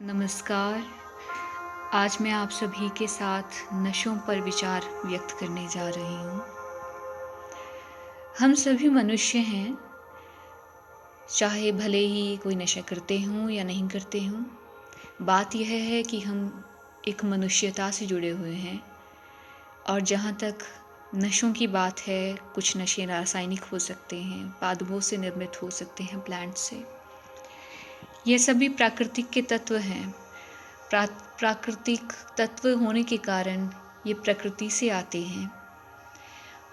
नमस्कार। आज मैं आप सभी के साथ नशों पर विचार व्यक्त करने जा रही हूँ। हम सभी मनुष्य हैं, चाहे भले ही कोई नशा करते हों या नहीं करते हों। बात यह है कि हम एक मनुष्यता से जुड़े हुए हैं और जहाँ तक नशों की बात है, कुछ नशे रासायनिक हो सकते हैं, पादपों से निर्मित हो सकते हैं, प्लांट से। ये सभी प्राकृतिक के तत्व हैं। प्राकृतिक तत्व होने के कारण ये प्रकृति से आते हैं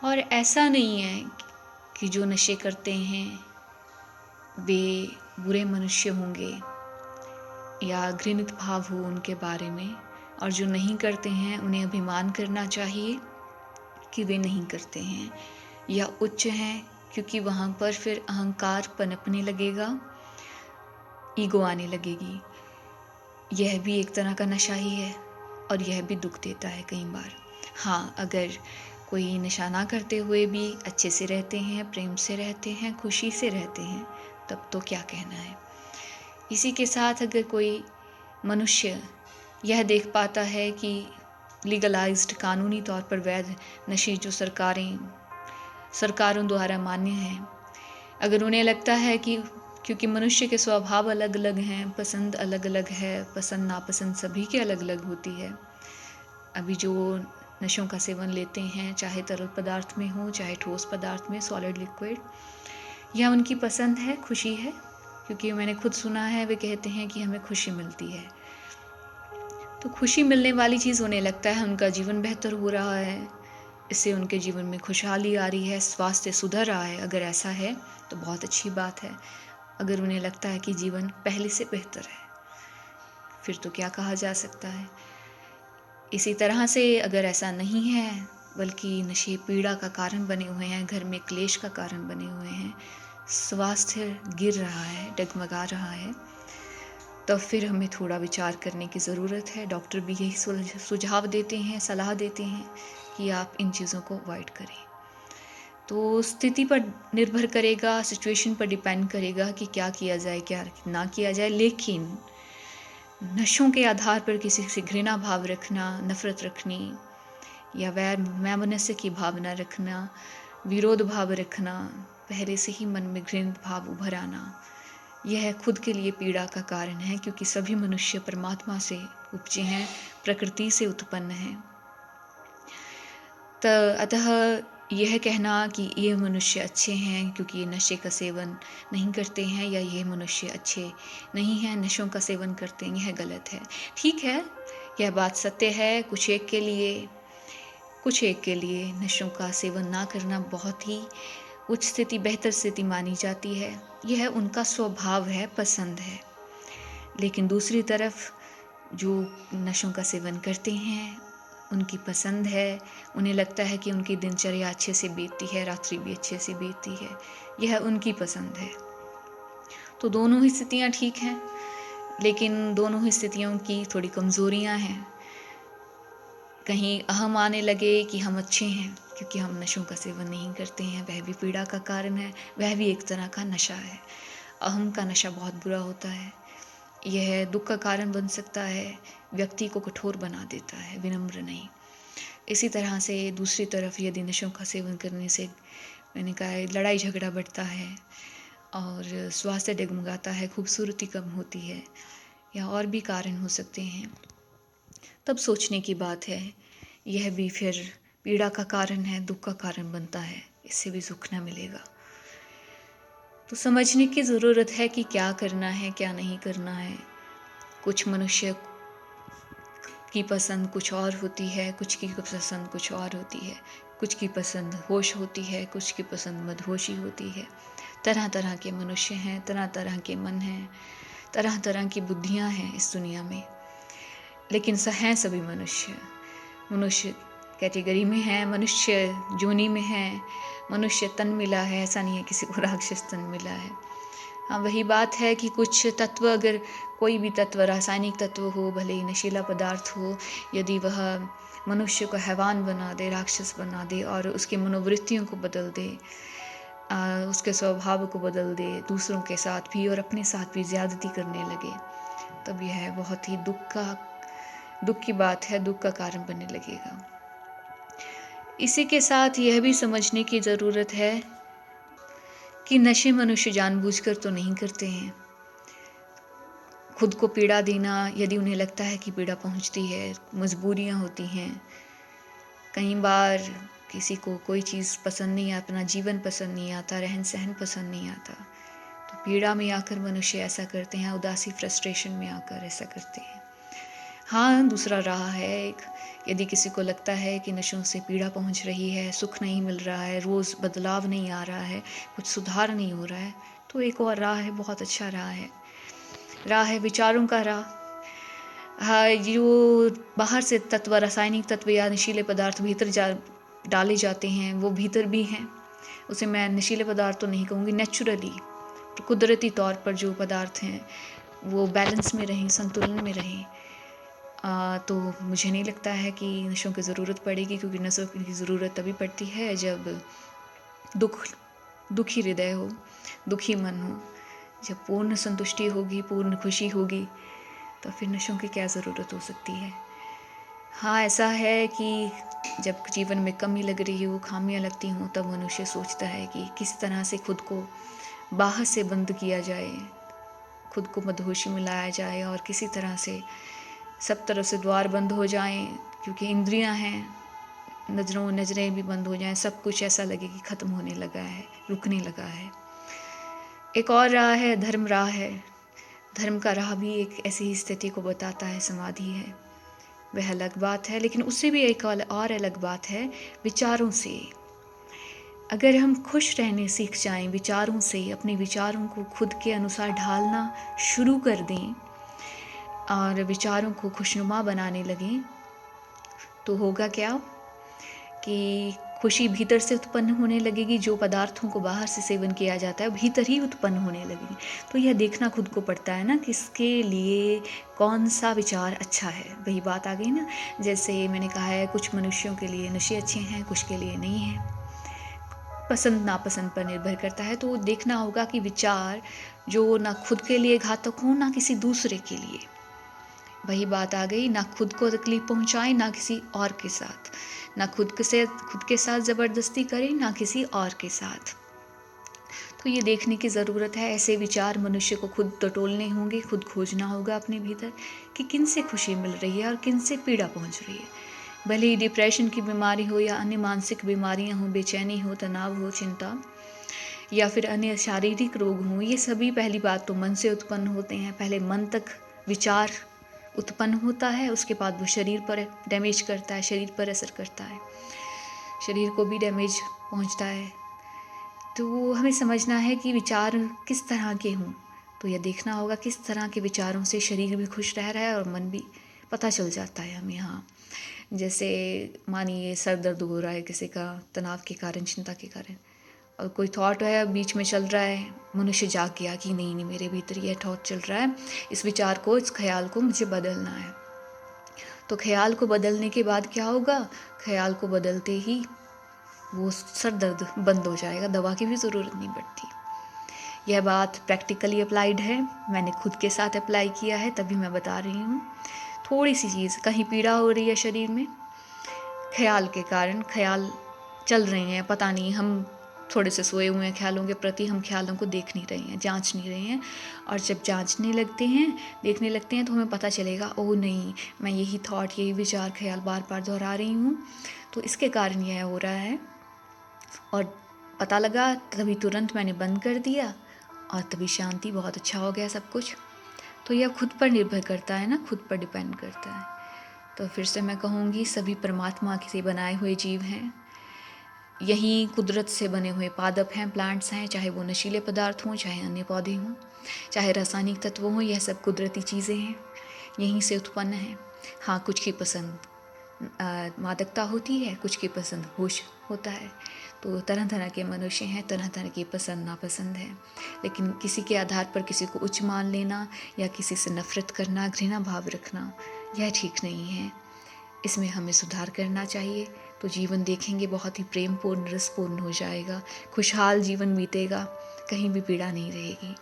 और ऐसा नहीं है कि जो नशे करते हैं वे बुरे मनुष्य होंगे या घृणित भाव हो उनके बारे में, और जो नहीं करते हैं उन्हें अभिमान करना चाहिए कि वे नहीं करते हैं या उच्च हैं, क्योंकि वहाँ पर फिर अहंकार पनपने लगेगा, ईगो आने लगेगी। यह भी एक तरह का नशा ही है और यह भी दुख देता है कई बार। हाँ, अगर कोई नशा ना करते हुए भी अच्छे से रहते हैं, प्रेम से रहते हैं, खुशी से रहते हैं, तब तो क्या कहना है। इसी के साथ अगर कोई मनुष्य यह देख पाता है कि लीगलाइज्ड कानूनी तौर पर वैध नशे जो सरकारों द्वारा मान्य हैं, अगर उन्हें लगता है कि क्योंकि मनुष्य के स्वभाव अलग अलग हैं, पसंद अलग अलग है, पसंद नापसंद सभी के अलग अलग होती है। अभी जो नशों का सेवन लेते हैं, चाहे तरल पदार्थ में हो चाहे ठोस पदार्थ में, सॉलिड लिक्विड, यह उनकी पसंद है, खुशी है। क्योंकि मैंने खुद सुना है, वे कहते हैं कि हमें खुशी मिलती है। तो खुशी मिलने वाली चीज़ उन्हें लगता है उनका जीवन बेहतर हो रहा है, इससे उनके जीवन में खुशहाली आ रही है, स्वास्थ्य सुधर रहा है। अगर ऐसा है तो बहुत अच्छी बात है। अगर उन्हें लगता है कि जीवन पहले से बेहतर है, फिर तो क्या कहा जा सकता है। इसी तरह से अगर ऐसा नहीं है, बल्कि नशे पीड़ा का कारण बने हुए हैं, घर में क्लेश का कारण बने हुए हैं, स्वास्थ्य गिर रहा है, डगमगा रहा है, तब फिर हमें थोड़ा विचार करने की ज़रूरत है। डॉक्टर भी यही सुझाव देते हैं, सलाह देते हैं कि आप इन चीज़ों को अवॉइड करें। तो स्थिति पर निर्भर करेगा, सिचुएशन पर डिपेंड करेगा कि क्या किया जाए, क्या ना किया जाए। लेकिन नशों के आधार पर किसी से घृणा भाव रखना, नफ़रत रखनी या वैमनस्य की भावना रखना, विरोध भाव रखना, पहले से ही मन में घृणित भाव उभर आना, यह खुद के लिए पीड़ा का कारण है। क्योंकि सभी मनुष्य परमात्मा से उपजे हैं, प्रकृति से उत्पन्न हैं। अतः यह कहना कि ये मनुष्य अच्छे हैं क्योंकि ये नशे का सेवन नहीं करते हैं, या ये मनुष्य अच्छे नहीं हैं, नशों का सेवन करते हैं, यह गलत है। ठीक है, यह बात सत्य है। कुछ एक के लिए नशों का सेवन ना करना बहुत ही उच्च स्थिति, बेहतर स्थिति मानी जाती है। यह उनका स्वभाव है, पसंद है। लेकिन दूसरी तरफ जो नशों का सेवन करते हैं, उनकी पसंद है, उन्हें लगता है कि उनकी दिनचर्या अच्छे से बीतती है, रात्रि भी अच्छे से बीतती है, यह उनकी पसंद है। तो दोनों ही स्थितियाँ ठीक हैं, लेकिन दोनों ही स्थितियों की थोड़ी कमज़ोरियाँ हैं। कहीं अहम आने लगे कि हम अच्छे हैं क्योंकि हम नशों का सेवन नहीं करते हैं, वह भी पीड़ा का कारण है, वह भी एक तरह का नशा है। अहम का नशा बहुत बुरा होता है, यह दुख का कारण बन सकता है, व्यक्ति को कठोर बना देता है, विनम्र नहीं। इसी तरह से दूसरी तरफ यदि नशों का सेवन करने से, मैंने कहा है, लड़ाई झगड़ा बढ़ता है और स्वास्थ्य डगमगाता है, खूबसूरती कम होती है, या और भी कारण हो सकते हैं, तब सोचने की बात है। यह भी फिर पीड़ा का कारण है, दुख का कारण बनता है, इससे भी सुख न मिलेगा। तो समझने की ज़रूरत है कि क्या करना है, क्या नहीं करना है। कुछ मनुष्य की पसंद कुछ और होती है, कुछ की पसंद कुछ और होती है, कुछ की पसंद होश होती है, कुछ की पसंद मदहोशी होती है। तरह तरह के मनुष्य हैं, तरह तरह के मन हैं, तरह तरह की बुद्धियाँ हैं इस दुनिया में। लेकिन हैं सभी मनुष्य कैटेगरी में हैं, मनुष्य जोनी में हैं, मनुष्य तन मिला है। ऐसा नहीं है किसी को राक्षस तन मिला है। हाँ, वही बात है कि कुछ तत्व, अगर कोई भी तत्व, रासायनिक तत्व हो, भले ही नशीला पदार्थ हो, यदि वह मनुष्य को हैवान बना दे, राक्षस बना दे और उसकी मनोवृत्तियों को बदल दे, उसके स्वभाव को बदल दे, दूसरों के साथ भी और अपने साथ भी ज़्यादती करने लगे, तब यह बहुत ही दुख की बात है, दुख का कारण बनने लगेगा। इसी के साथ यह भी समझने की ज़रूरत है कि नशे मनुष्य जानबूझकर तो नहीं करते हैं। खुद को पीड़ा देना, यदि उन्हें लगता है कि पीड़ा पहुंचती है, मजबूरियां होती हैं। कई बार किसी को कोई चीज़ पसंद नहीं, अपना जीवन पसंद नहीं आता, रहन सहन पसंद नहीं आता, तो पीड़ा में आकर मनुष्य ऐसा करते हैं, उदासी फ्रस्ट्रेशन में आकर ऐसा करते हैं। हाँ, दूसरा राह है एक, यदि किसी को लगता है कि नशों से पीड़ा पहुंच रही है, सुख नहीं मिल रहा है, रोज़ बदलाव नहीं आ रहा है, कुछ सुधार नहीं हो रहा है, तो एक और राह है, बहुत अच्छा राह है विचारों का राह। हाँ, जो बाहर से तत्व, रासायनिक तत्व या नशीले पदार्थ भीतर डाले जाते हैं, वो भीतर भी हैं। उसे मैं नशीले पदार्थ तो नहीं कहूँगी, नेचुरली, तो कुदरती तौर पर जो पदार्थ हैं वो बैलेंस में रहें, संतुलन में रहें। तो मुझे नहीं लगता है कि नशों की ज़रूरत पड़ेगी, क्योंकि नशों की ज़रूरत तभी पड़ती है जब दुखी हृदय हो, दुखी मन हो। जब पूर्ण संतुष्टि होगी, पूर्ण खुशी होगी, तो फिर नशों की क्या ज़रूरत हो सकती है। हाँ, ऐसा है कि जब जीवन में कमी लग रही हो, खामियां लगती हों, तब मनुष्य सोचता है कि किस तरह से खुद को बाहर से बंद किया जाए, खुद को मदहोशी में लाया जाए और किसी तरह से सब तरफ से द्वार बंद हो जाएं, क्योंकि इंद्रियां हैं, नज़रें भी बंद हो जाएं, सब कुछ ऐसा लगे कि ख़त्म होने लगा है, रुकने लगा है। एक और राह है, धर्म राह है। धर्म का राह भी एक ऐसी ही स्थिति को बताता है, समाधि है, वह अलग बात है। लेकिन उससे भी एक और अलग बात है विचारों से। अगर हम खुश रहने सीख जाएं विचारों से, अपने विचारों को खुद के अनुसार ढालना शुरू कर दें और विचारों को खुशनुमा बनाने लगें, तो होगा क्या कि खुशी भीतर से उत्पन्न होने लगेगी। जो पदार्थों को बाहर से सेवन किया जाता है भीतर ही उत्पन्न होने लगेगी। तो यह देखना खुद को पड़ता है ना, किसके लिए कौन सा विचार अच्छा है। वही बात आ गई ना, जैसे मैंने कहा है, कुछ मनुष्यों के लिए नशे अच्छे हैं, कुछ के लिए नहीं है, पसंद नापसंद पर निर्भर करता है। तो देखना होगा कि विचार जो ना खुद के लिए घातक हो, ना किसी दूसरे के लिए। वही बात आ गई, ना खुद को तकलीफ पहुंचाए, ना किसी और के साथ, ना खुद के साथ ज़बरदस्ती करें, ना किसी और के साथ। तो ये देखने की ज़रूरत है। ऐसे विचार मनुष्य को खुद टटोलने होंगे, खुद खोजना होगा अपने भीतर कि किन से खुशी मिल रही है और किन से पीड़ा पहुंच रही है। भले ही डिप्रेशन की बीमारी हो या अन्य मानसिक बीमारियां हो, बेचैनी हो, तनाव हो, चिंता, या फिर अन्य शारीरिक रोग हों, ये सभी पहली बात तो मन से उत्पन्न होते हैं। पहले मन तक विचार उत्पन्न होता है, उसके बाद वो शरीर पर डैमेज करता है, शरीर पर असर करता है, शरीर को भी डैमेज पहुंचता है। तो हमें समझना है कि विचार किस तरह के हों। तो यह देखना होगा किस तरह के विचारों से शरीर भी खुश रह रहा है और मन भी, पता चल जाता है हमें। हाँ, जैसे मानिए सर दर्द हो रहा है किसी का, तनाव के कारण, चिंता के कारण, और कोई थॉट है बीच में चल रहा है, मनुष्य जाग गया कि नहीं नहीं, मेरे भीतर यह थॉट चल रहा है, इस विचार को, इस ख्याल को मुझे बदलना है। तो ख्याल को बदलने के बाद क्या होगा, ख्याल को बदलते ही वो सर दर्द बंद हो जाएगा, दवा की भी ज़रूरत नहीं पड़ती। यह बात प्रैक्टिकली अप्लाइड है, मैंने खुद के साथ अप्लाई किया है, तभी मैं बता रही हूँ। थोड़ी सी चीज़, कहीं पीड़ा हो रही है शरीर में, ख्याल के कारण, ख्याल चल रहे हैं, पता नहीं, हम थोड़े से सोए हुए हैं ख्यालों के प्रति, हम ख्यालों को देख नहीं रहे हैं, जांच नहीं रहे हैं। और जब जांचने लगते हैं, देखने लगते हैं, तो हमें पता चलेगा, ओह नहीं, मैं यही थॉट, यही विचार, ख्याल बार बार दोहरा रही हूँ, तो इसके कारण यह हो रहा है। और पता लगा, तभी तुरंत मैंने बंद कर दिया और तभी शांति, बहुत अच्छा हो गया सब कुछ। तो यह खुद पर निर्भर करता है ना, खुद पर डिपेंड करता है। तो फिर से मैं कहूँगी, सभी परमात्मा से बनाए हुए जीव हैं, यही कुदरत से बने हुए पादप हैं, प्लांट्स हैं, चाहे वो नशीले पदार्थ हों, चाहे अन्य पौधे हों, चाहे रासायनिक तत्व हों, यह सब कुदरती चीज़ें हैं, यहीं से उत्पन्न हैं। हाँ, कुछ की पसंद मादकता होती है, कुछ की पसंद होश होता है। तो तरह तरह के मनुष्य हैं, तरह तरह की पसंद नापसंद है। लेकिन किसी के आधार पर किसी को उच्च मान लेना या किसी से नफरत करना, घृणा भाव रखना, यह ठीक नहीं है। इसमें हमें सुधार करना चाहिए। तो जीवन देखेंगे बहुत ही प्रेमपूर्ण, रसपूर्ण हो जाएगा, खुशहाल जीवन बीतेगा, कहीं भी पीड़ा नहीं रहेगी।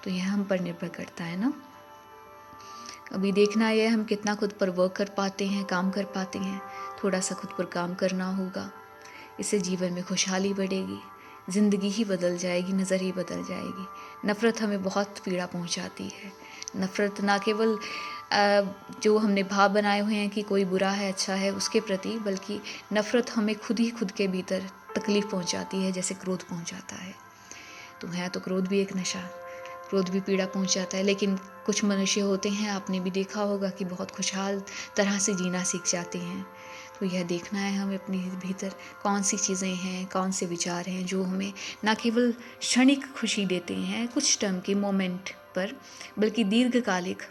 तो यह हम पर निर्भर करता है ना। अभी देखना ये है हम कितना खुद पर वर्क कर पाते हैं, काम कर पाते हैं। थोड़ा सा खुद पर काम करना होगा, इससे जीवन में खुशहाली बढ़ेगी, ज़िंदगी ही बदल जाएगी, नज़र ही बदल जाएगी। नफ़रत हमें बहुत पीड़ा पहुंचाती है। नफ़रत ना केवल जो हमने भाव बनाए हुए हैं कि कोई बुरा है, अच्छा है, उसके प्रति, बल्कि नफ़रत हमें खुद ही खुद के भीतर तकलीफ़ पहुंचाती है, जैसे क्रोध पहुंचाता है। तो है तो क्रोध भी एक नशा, क्रोध भी पीड़ा पहुंचाता है। लेकिन कुछ मनुष्य होते हैं, आपने भी देखा होगा, कि बहुत खुशहाल तरह से जीना सीख जाते हैं। तो यह देखना है हमें अपने भीतर कौन सी चीज़ें हैं, कौन से विचार हैं जो हमें ना केवल क्षणिक खुशी देते हैं कुछ टर्म के मोमेंट पर, बल्कि दीर्घकालिक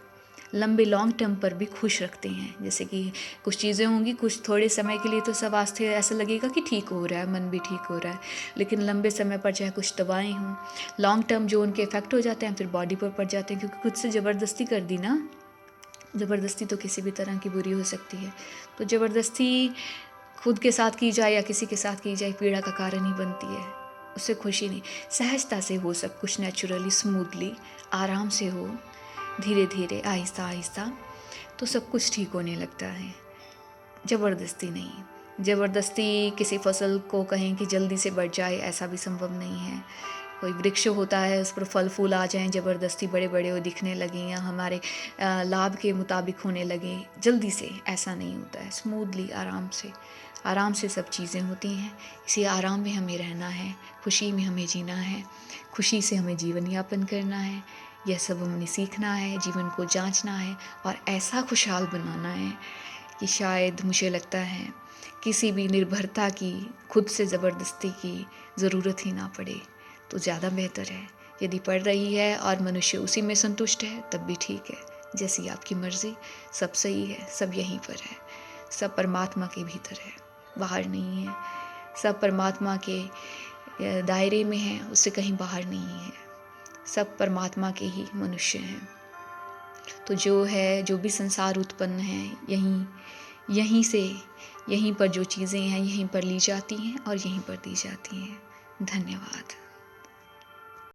लंबे लॉन्ग टर्म पर भी खुश रखते हैं। जैसे कि कुछ चीज़ें होंगी, कुछ थोड़े समय के लिए तो सब वास्ते ऐसा लगेगा कि ठीक हो रहा है, मन भी ठीक हो रहा है, लेकिन लंबे समय पर चाहे कुछ दवाएं हों, लॉन्ग टर्म जो उनके इफ़ेक्ट हो जाते हैं फिर बॉडी पर पड़ जाते हैं, क्योंकि खुद से ज़बरदस्ती कर दी ना। ज़बरदस्ती तो किसी भी तरह की बुरी हो सकती है, तो ज़बरदस्ती खुद के साथ की जाए या किसी के साथ की जाए पीड़ा का कारण ही बनती है। उससे खुशी नहीं, सहजता से हो सब कुछ, नेचुरली, स्मूथली, आराम से हो, धीरे धीरे, आहिस्ता आहिस्ता, तो सब कुछ ठीक होने लगता है। ज़बरदस्ती नहीं। ज़बरदस्ती किसी फसल को कहें कि जल्दी से बढ़ जाए, ऐसा भी संभव नहीं है। कोई वृक्ष होता है, उस पर फल फूल आ जाएं, ज़बरदस्ती बड़े बड़े वो दिखने लगें या हमारे लाभ के मुताबिक होने लगें जल्दी से, ऐसा नहीं होता है। स्मूथली, आराम से सब चीज़ें होती हैं। इसी आराम में हमें रहना है, खुशी में हमें जीना है, खुशी से हमें जीवन यापन करना है। यह सब हमने सीखना है, जीवन को जांचना है और ऐसा खुशहाल बनाना है कि शायद मुझे लगता है किसी भी निर्भरता की, खुद से ज़बरदस्ती की ज़रूरत ही ना पड़े तो ज़्यादा बेहतर है। यदि पड़ रही है और मनुष्य उसी में संतुष्ट है तब भी ठीक है, जैसी आपकी मर्ज़ी, सब सही है, सब यहीं पर है, सब परमात्मा के भीतर है, बाहर नहीं है। सब परमात्मा के दायरे में है, उससे कहीं बाहर नहीं है। सब परमात्मा के ही मनुष्य हैं। तो जो है, जो भी संसार उत्पन्न है, यहीं पर जो चीज़ें हैं यहीं पर ली जाती हैं और यहीं पर दी जाती हैं। धन्यवाद।